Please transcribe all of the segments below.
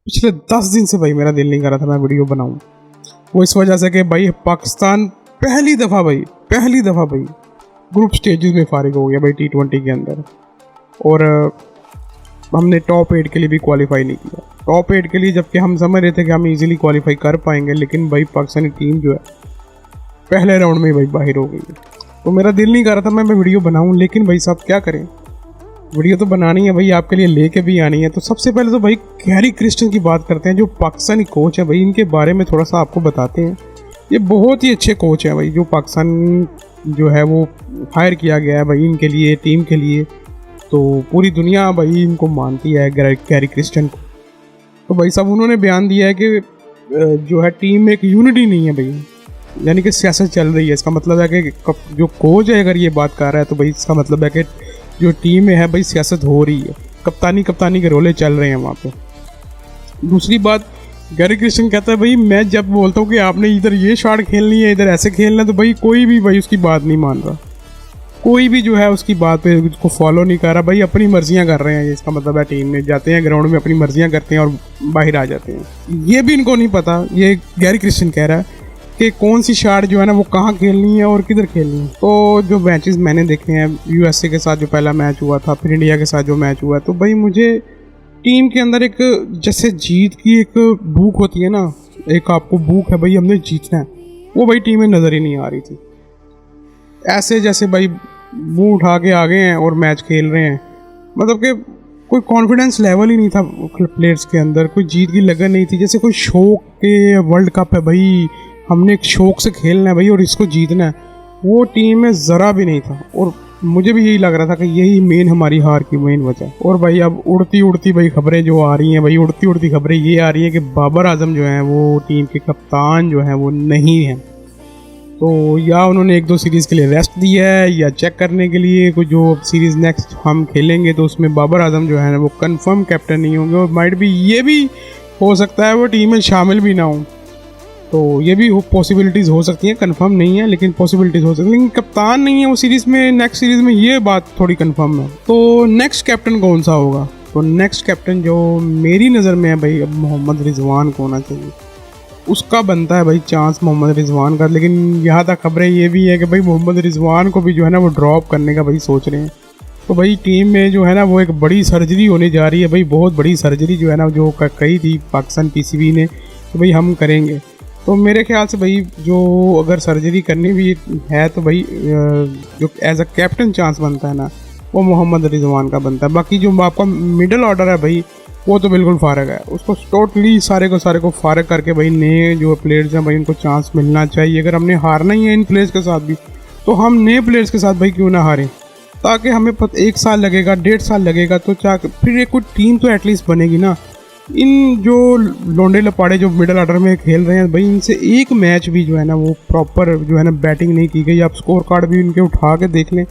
पिछले 10 दिन से भाई मेरा दिल नहीं कर रहा था मैं वीडियो बनाऊं। वो इस वजह से कि भाई पाकिस्तान पहली दफ़ा भाई ग्रुप स्टेजेस में फारिग हो गया भाई T20 के अंदर। और हमने टॉप 8 के लिए भी क्वालिफाई नहीं किया। टॉप 8 के लिए जबकि हम समझ रहे थे कि हम इजीली क्वालिफाई कर पाएंगे, लेकिन भाई पाकिस्तानी टीम जो है पहले राउंड में भाई बाहर हो गई। तो मेरा दिल नहीं कर रहा था मैं वीडियो बनाऊं, लेकिन भाई साहब क्या करें, वीडियो तो बनानी है भाई, आपके लिए लेके भी आनी है। तो सबसे पहले तो भाई गैरी क्रिस्टन की बात करते हैं, जो पाकिस्तानी कोच है भाई। इनके बारे में थोड़ा सा आपको बताते हैं। ये बहुत ही अच्छे कोच हैं भाई, जो पाकिस्तान जो है वो हायर किया गया है भाई इनके लिए, टीम के लिए। तो पूरी दुनिया भाई इनको मानती है गैरी क्रिस्टन को। तो भाई साहब उन्होंने बयान दिया है कि जो है टीम में एक यूनिटी नहीं है भाई, यानी कि सियासत चल रही है। इसका मतलब है कि जो कोच है अगर ये बात कर रहा है तो भाई इसका मतलब है कि जो टीम में है भाई सियासत हो रही है, कप्तानी के रोले चल रहे हैं वहाँ पे। दूसरी बात, गैरी क्रिस्टन कहता है भाई मैं जब बोलता हूँ कि आपने इधर ये शॉट खेलनी है, इधर ऐसे खेलना है, तो भाई कोई भी भाई उसकी बात नहीं मान रहा, कोई भी जो है उसकी बात पे उसको फॉलो नहीं कर रहा भाई, अपनी मर्जियाँ कर रहे हैं। इसका मतलब है टीम में जाते हैं, ग्राउंड में अपनी मर्जियाँ करते हैं और बाहर आ जाते हैं। ये भी इनको नहीं पता, ये गैरी क्रिस्टन कह रहा है कि कौन सी शॉट जो है ना वो कहाँ खेलनी है और किधर खेलनी है। तो जो मैचेस मैंने देखे हैं USA के साथ जो पहला मैच हुआ था, फिर इंडिया के साथ जो मैच हुआ, तो भाई मुझे टीम के अंदर एक जैसे जीत की एक भूख होती है ना, एक आपको भूख है भाई हमने जीतना है, वो भाई टीम में नज़र ही नहीं आ रही थी। ऐसे जैसे भाई मुंह उठा के आ गए हैं और मैच खेल रहे हैं, मतलब कि कोई कॉन्फिडेंस लेवल ही नहीं था प्लेयर्स के अंदर, कोई जीत की लगन नहीं थी। जैसे कोई शौक के वर्ल्ड कप है भाई, हमने एक शौक से खेलना है भाई और इसको जीतना है, वो टीम में ज़रा भी नहीं था। और मुझे भी यही लग रहा था कि यही मेन हमारी हार की मेन वजह। और भाई अब उड़ती उड़ती भाई खबरें जो आ रही हैं भाई, उड़ती उड़ती खबरें ये आ रही हैं कि बाबर आजम जो है वो टीम के कप्तान जो है वो नहीं है। तो या उन्होंने 1-2 सीरीज़ के लिए रेस्ट दिया है, या चेक करने के लिए कोई जो सीरीज़ नेक्स्ट हम खेलेंगे तो उसमें बाबर आजम जो है ना वो कंफर्म कैप्टन नहीं होंगे। और माइट भी ये भी हो सकता है वो टीम में शामिल भी ना हो। तो ये भी पॉसिबिलिटीज़ हो सकती हैं, कंफर्म नहीं है लेकिन पॉसिबिलिटीज़ हो सकती हैं। लेकिन कप्तान नहीं है वो सीरीज़ में, नेक्स्ट सीरीज़ में, ये बात थोड़ी कंफर्म है। तो नेक्स्ट कैप्टन कौन सा होगा? तो नेक्स्ट कैप्टन जो मेरी नज़र में है भाई अब मोहम्मद रिजवान को होना चाहिए, उसका बनता है भाई चांस मोहम्मद रिजवान का। लेकिन यहाँ तक खबरें ये भी है कि भाई मोहम्मद रिजवान को भी जो है ना वो ड्रॉप करने का भाई सोच रहे हैं। तो भाई टीम में जो है ना वो एक बड़ी सर्जरी होने जा रही है भाई, बहुत बड़ी सर्जरी जो है ना जो कही थी पाकिस्तान PCB ने तो भाई हम करेंगे। तो मेरे ख्याल से भाई जो अगर सर्जरी करनी भी है तो भाई जो एज अ कैप्टन चांस बनता है ना वो मोहम्मद रिजवान का बनता है। बाकी जो आपका मिडिल ऑर्डर है भाई वो तो बिल्कुल फारग है, उसको टोटली सारे को फारग करके भाई नए जो प्लेयर्स हैं भाई उनको चांस मिलना चाहिए। अगर हमने हारना ही है इन प्लेयर्स के साथ भी तो हम नए प्लेयर्स के साथ भाई क्यों ना हारें, ताकि हमें 1 साल लगेगा, 1.5 साल लगेगा तो फिर एक कोई टीम तो एटलीस्ट बनेगी ना। इन जो लोंडे लपाड़े जो मिडिल ऑर्डर में खेल रहे हैं भाई, इनसे एक मैच भी जो है ना वो प्रॉपर जो है ना बैटिंग नहीं की गई। आप स्कोर कार्ड भी इनके उठा के देख लें,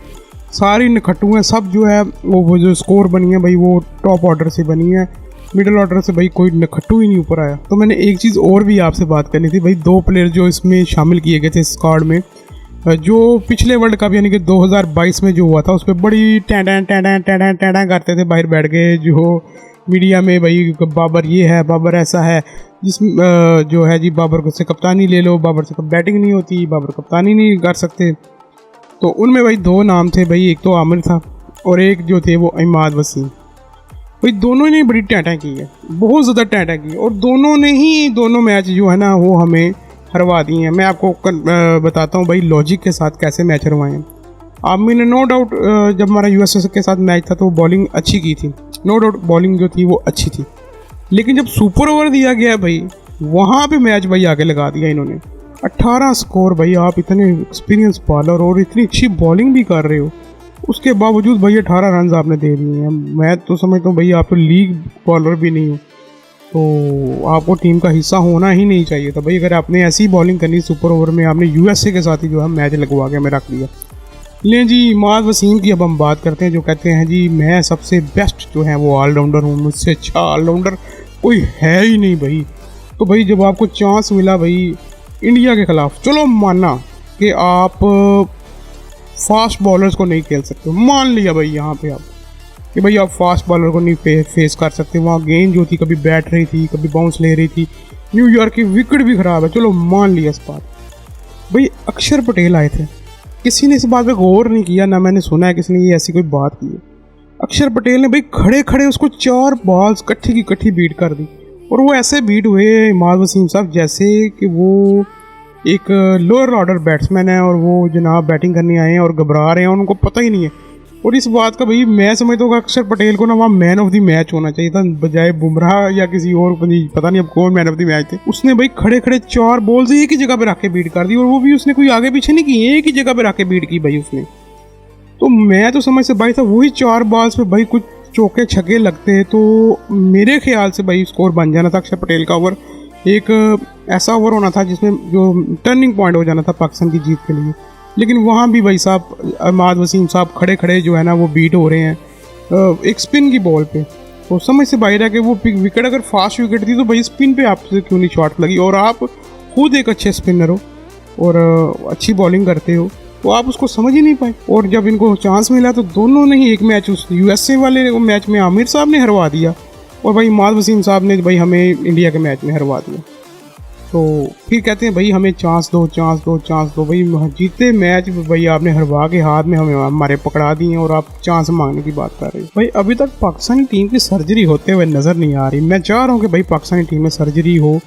सारी नखट्टू हैं सब, जो है वो जो स्कोर बनी है भाई वो टॉप ऑर्डर से बनी है, मिडिल ऑर्डर से भाई कोई नखट्टू ही नहीं ऊपर आया। तो मैंने एक चीज़ और भी आपसे बात करनी थी भाई, 2 प्लेयर जो इसमें शामिल किए गए थे इस कार्ड में, जो पिछले वर्ल्ड कप यानी कि 2022 में जो हुआ था उस पर बड़ी टैडा करते थे बाहर बैठ के जो मीडिया में भाई, बाबर ये है, बाबर ऐसा है, जिसमें जो है जी बाबर से कप्तानी ले लो, बाबर से बैटिंग नहीं होती, बाबर कप्तानी नहीं कर सकते। तो उनमें भाई 2 नाम थे भाई, एक तो आमिर था और एक जो थे वो इमाद वसीम। भाई दोनों ने बड़ी टैटा की है, बहुत ज़्यादा टैटा की, और दोनों मैच जो है ना वो हमें हरवा दिए हैं। मैं आपको बताता हूँ भाई लॉजिक के साथ कैसे मैच हरवाए हैं। आमिर ने नो डाउट जब हमारा USA के साथ मैच था तो बॉलिंग अच्छी की थी, नो डाउट बॉलिंग जो थी वो अच्छी थी, लेकिन जब सुपर ओवर दिया गया भाई वहाँ पे मैच भाई आगे लगा दिया इन्होंने। 18 स्कोर भाई, आप इतने एक्सपीरियंस बॉलर और इतनी अच्छी बॉलिंग भी कर रहे हो, उसके बावजूद भाई 18 रन आपने दे दिए हैं। मैं तो समझता हूँ भाई आप तो लीग बॉलर भी नहीं हो, तो आपको टीम का हिस्सा होना ही नहीं चाहिए था भाई। अगर आपने ऐसी बॉलिंग करनी सुपर ओवर में, आपने USA के साथ ही जो है मैच लगवा के हमें रख दिया। लें जी इमाद वसीम की अब हम बात करते हैं, जो कहते हैं जी मैं सबसे बेस्ट जो है वो ऑलराउंडर हूँ, मुझसे अच्छा ऑलराउंडर कोई है ही नहीं भाई। तो भाई जब आपको चांस मिला भाई इंडिया के ख़िलाफ़, चलो माना कि आप फास्ट बॉलर्स को नहीं खेल सकते, मान लिया भाई यहाँ पे आप कि भाई आप फास्ट बॉलर को नहीं फेस कर सकते। वहाँ गेंद जो थी कभी बैठ रही थी, कभी बाउंस ले रही थी। न्यूयॉर्क की विकेट भी ख़राब है, चलो मान लिया इस बात। भाई अक्षर पटेल आए थे, किसी ने इस बात पे गौर नहीं किया, ना मैंने सुना है किसी ने ये ऐसी कोई बात की है। अक्षर पटेल ने भाई खड़े खड़े उसको 4 बॉल्स कट्ठी की कट्ठी बीट कर दी। और वो ऐसे बीट हुए इमाद वसीम साहब जैसे कि वो एक लोअर ऑर्डर बैट्समैन है और वो जनाब बैटिंग करने आए हैं और घबरा रहे हैं और उनको पता ही नहीं है। और इस बात का भाई मैं समझता हूँ अक्षर पटेल को ना वहाँ मैन ऑफ द मैच होना चाहिए था, बजाय बुमराह या किसी और, पता नहीं अब कौन मैन ऑफ द मैच थे। उसने भाई खड़े खड़े 4 बॉल्स एक ही जगह पे रख के बीट कर दी और वो भी उसने कोई आगे पीछे नहीं की, एक ही जगह पे रख के बीट की भाई उसने। तो मैं तो समझ से भाई था वही 4 बॉल्स पे भाई कुछ चौके छक्के लगते हैं तो मेरे ख्याल से भाई स्कोर बन जाना था। अक्षर पटेल का ओवर एक ऐसा ओवर होना था जिसमें जो टर्निंग पॉइंट हो जाना था पाकिस्तान की जीत के लिए। लेकिन वहाँ भी भाई साहब इमाद वसीम साहब खड़े खड़े जो है ना वो बीट हो रहे हैं एक स्पिन की बॉल पे। तो समझ से बाहर है कि वो विकेट अगर फास्ट विकेट थी तो भाई स्पिन पे आपसे क्यों नहीं शॉट लगी। और आप खुद एक अच्छे स्पिनर हो और अच्छी बॉलिंग करते हो तो आप उसको समझ ही नहीं पाए। और जब इनको चांस मिला तो दोनों ने ही एक मैच उस यूएसए वाले मैच में आमिर साहब ने हरवा दिया और भाई इमाद वसीम साहब ने भाई हमें इंडिया के मैच में हरवा दिया। तो फिर कहते हैं भाई हमें चांस दो चांस दो चांस दो। भाई जीते मैच भाई आपने हरवा के हाथ में हमें हमारे पकड़ा दिए और आप चांस मांगने की बात कर रहे हो। भाई अभी तक पाकिस्तानी टीम की सर्जरी होते हुए नज़र नहीं आ रही। मैं चाह रहा हूँ कि भाई पाकिस्तानी टीम में सर्जरी हो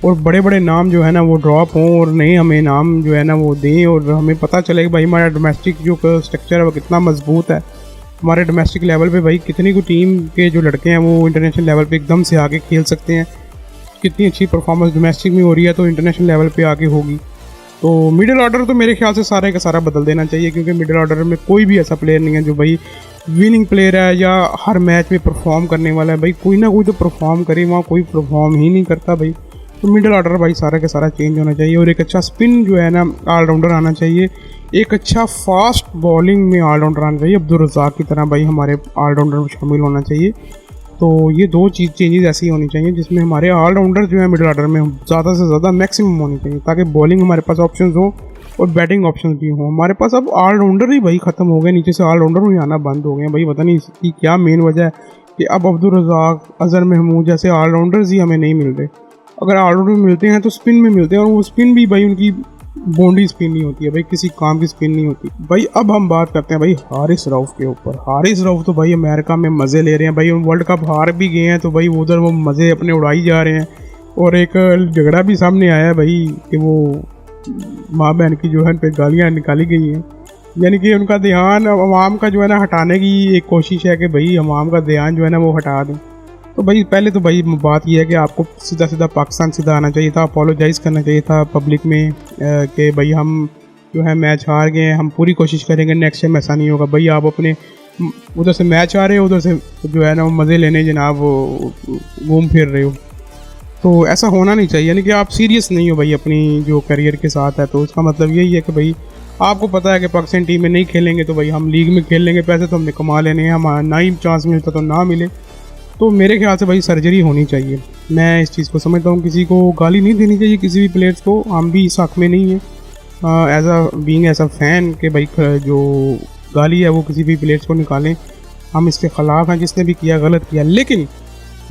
और बड़े बड़े नाम जो है ना वो ड्रॉप हों और नए हमें नाम जो है ना वो दें और हमें पता चले कि भाई हमारा डोमेस्टिक जो स्ट्रक्चर है वो कितना मजबूत है। हमारे डोमेस्टिक लेवल पे भाई कितनी को टीम के जो लड़के हैं वो इंटरनेशनल लेवल पे एकदम से आगे खेल सकते हैं। कितनी अच्छी परफॉर्मेंस डोमेस्टिक में हो रही है तो इंटरनेशनल लेवल पे आगे होगी। तो मिडिल ऑर्डर तो मेरे ख्याल से सारे का सारा बदल देना चाहिए क्योंकि मिडिल ऑर्डर में कोई भी ऐसा प्लेयर नहीं है जो भाई विनिंग प्लेयर है या हर मैच में परफॉर्म करने वाला है। भाई कोई ना कोई तो परफॉर्म करे, वहाँ कोई परफॉर्म ही नहीं करता भाई। तो मिडिल ऑर्डर भाई सारा का सारा चेंज होना चाहिए और एक अच्छा स्पिन जो है ना ऑलराउंडर आना चाहिए। एक अच्छा फास्ट बॉलिंग में ऑलराउंडर आना चाहिए, अब्दुल रज़ाक की तरह भाई हमारे ऑलराउंडर में शामिल होना चाहिए। तो ये 2 चीज़ चेंजेस ऐसी होनी चाहिए जिसमें हमारे ऑलराउंडर जो है मिडिल ऑर्डर में ज़्यादा से ज़्यादा मैक्सिमम होनी चाहिए ताकि बॉलिंग हमारे पास ऑप्शंस हो और बैटिंग ऑप्शंस भी हों। हमारे पास अब ऑलराउंडर ही भाई ख़त्म हो गए, नीचे से ऑलराउंडर ही आना बंद हो गए भाई। पता नहीं इसकी क्या मेन वजह है कि अब अब्दुल रज़ाक, अज़हर महमूद जैसे ऑलराउंडर्स ही हमें नहीं मिल रहे। अगर ऑलराउंडर मिलते हैं तो स्पिन में मिलते हैं और वो स्पिन भी भाई उनकी बॉन्डी स्पिन नहीं होती है भाई, किसी काम की स्पिन नहीं होती भाई। अब हम बात करते हैं भाई हारिस रऊफ के ऊपर। हारिस रऊफ तो भाई अमेरिका में मज़े ले रहे हैं भाई, वर्ल्ड कप हार भी गए हैं तो भाई उधर वो मज़े अपने उड़ाई जा रहे हैं। और एक झगड़ा भी सामने आया है भाई कि वो माँ बहन की जो है उन पर गालियाँ निकाली गई हैं, यानी कि उनका ध्यान अवाम का जो है ना हटाने की एक कोशिश है कि भाई अवाम का ध्यान जो है ना वो हटा दें। तो भाई पहले तो भाई बात यह है कि आपको सीधा सीधा पाकिस्तान सीधा आना चाहिए था, अपोलोजाइज़ करना चाहिए था पब्लिक में कि भाई हम जो है मैच हार गए हैं, हम पूरी कोशिश करेंगे नेक्स्ट टाइम ऐसा नहीं होगा। भाई आप अपने उधर से मैच आ रहे हो, उधर से जो है ना वो मज़े लेने जनाब घूम फिर रहे हो, तो ऐसा होना नहीं चाहिए। यानी कि आप सीरियस नहीं हो भाई अपनी जो करियर के साथ है। तो इसका मतलब यही है कि भाई आपको पता है कि पाकिस्तान टीम में नहीं खेलेंगे तो भाई हम लीग में खेल लेंगे, पैसे तो हमने कमा लेने हैं, हमारा ना ही चांस मिलता तो ना मिले। तो मेरे ख्याल से भाई सर्जरी होनी चाहिए। मैं इस चीज़ को समझता हूँ, किसी को गाली नहीं देनी चाहिए, किसी भी प्लेयर्स को। हम भी इस हक़ में नहीं है एज अ फैन के भाई जो गाली है वो किसी भी प्लेयर्स को निकालें, हम इसके ख़िलाफ़ हैं। जिसने भी किया गलत किया, लेकिन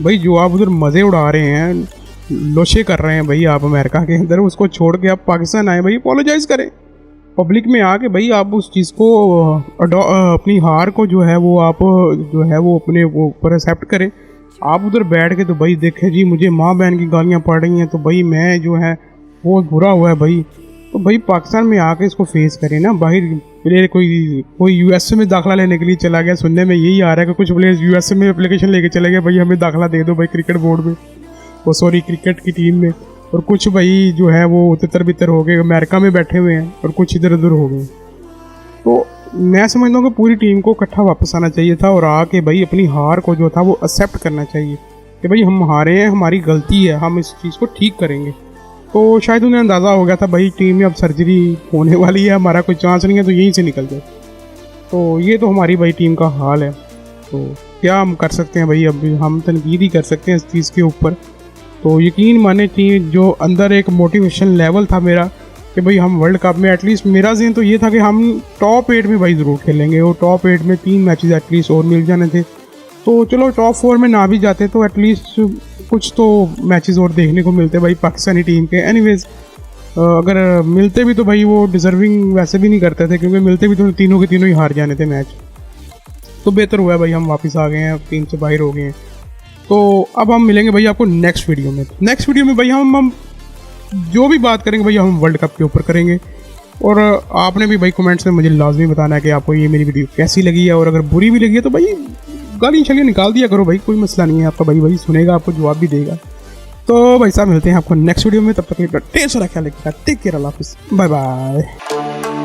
भाई जो आप उधर मज़े उड़ा रहे हैं, लोशे कर रहे हैं भाई आप अमेरिका के अंदर, उसको छोड़ के आप पाकिस्तान आए भाई, अपोलोजाइज़ करें पब्लिक में आके भाई। आप उस चीज़ को अपनी हार को जो है वो आप जो है वो अपने वो ऊपर एक्सेप्ट करें। आप उधर बैठ के तो भाई देखें जी मुझे माँ बहन की गालियाँ पड़ रही हैं तो भाई मैं जो है वो बुरा हुआ है भाई। तो भाई पाकिस्तान में आके इसको फेस करें ना। बाहर प्लेयर कोई यूएसए में दाखिला लेने के लिए चला गया, सुनने में यही आ रहा है कि कुछ प्लेयर्स यूएसए में एप्लीकेशन लेके चले गए भाई हमें दाखिला दे दो भाई क्रिकेट बोर्ड में, वो सॉरी क्रिकेट की टीम में। और कुछ भाई जो है वो तितर बितर हो गए, अमेरिका में बैठे हुए हैं और कुछ इधर उधर हो गए। तो मैं समझता हूँ कि पूरी टीम को इकट्ठा वापस आना चाहिए था और आके भाई अपनी हार को जो था वो एक्सेप्ट करना चाहिए कि भाई हम हारे हैं, हमारी गलती है, हम इस चीज़ को ठीक करेंगे। तो शायद उन्हें अंदाज़ा हो गया था भाई टीम में अब सर्जरी होने वाली है, हमारा कोई चांस नहीं है, तो यहीं से निकल जाए। तो ये तो हमारी भाई टीम का हाल है। तो क्या हम कर सकते हैं भाई, अब हम तनकीद ही कर सकते हैं इस चीज़ के ऊपर। तो यकीन माने टीम जो अंदर एक मोटिवेशन लेवल था मेरा कि भाई हम वर्ल्ड कप में एटलीस्ट, मेरा ज़हन तो ये था कि हम टॉप 8 में भाई ज़रूर खेलेंगे और टॉप 8 में 3 मैचेस एटलीस्ट और मिल जाने थे तो चलो टॉप 4 में ना भी जाते तो एटलीस्ट कुछ तो मैचेस और देखने को मिलते भाई पाकिस्तानी टीम के। एनीवेज अगर मिलते भी तो भाई वो डिज़र्विंग वैसे भी नहीं करते थे, क्योंकि मिलते भी तो तीनों के तीनों ही हार जाने थे मैच। तो बेहतर हुआ है भाई हम वापस आ गए हैं, टीम से बाहर हो गए हैं। तो अब हम मिलेंगे भाई आपको नेक्स्ट वीडियो में। नेक्स्ट वीडियो में भाई हम जो भी बात करेंगे भाई हम वर्ल्ड कप के ऊपर करेंगे। और आपने भी भाई कमेंट्स में मुझे लाजमी बताना है कि आपको ये मेरी वीडियो कैसी लगी है, और अगर बुरी भी लगी है तो भाई गाली छलियाँ निकाल दिया करो भाई, कोई मसला नहीं है आपका भाई सुनेगा, आपको जवाब भी देगा। तो भाई साहब मिलते हैं आपको नेक्स्ट वीडियो में, तब तक टेक सारा ख्याल रखिएगा, टेक केयर, अल्लाह हाफिज़, बाय बाय।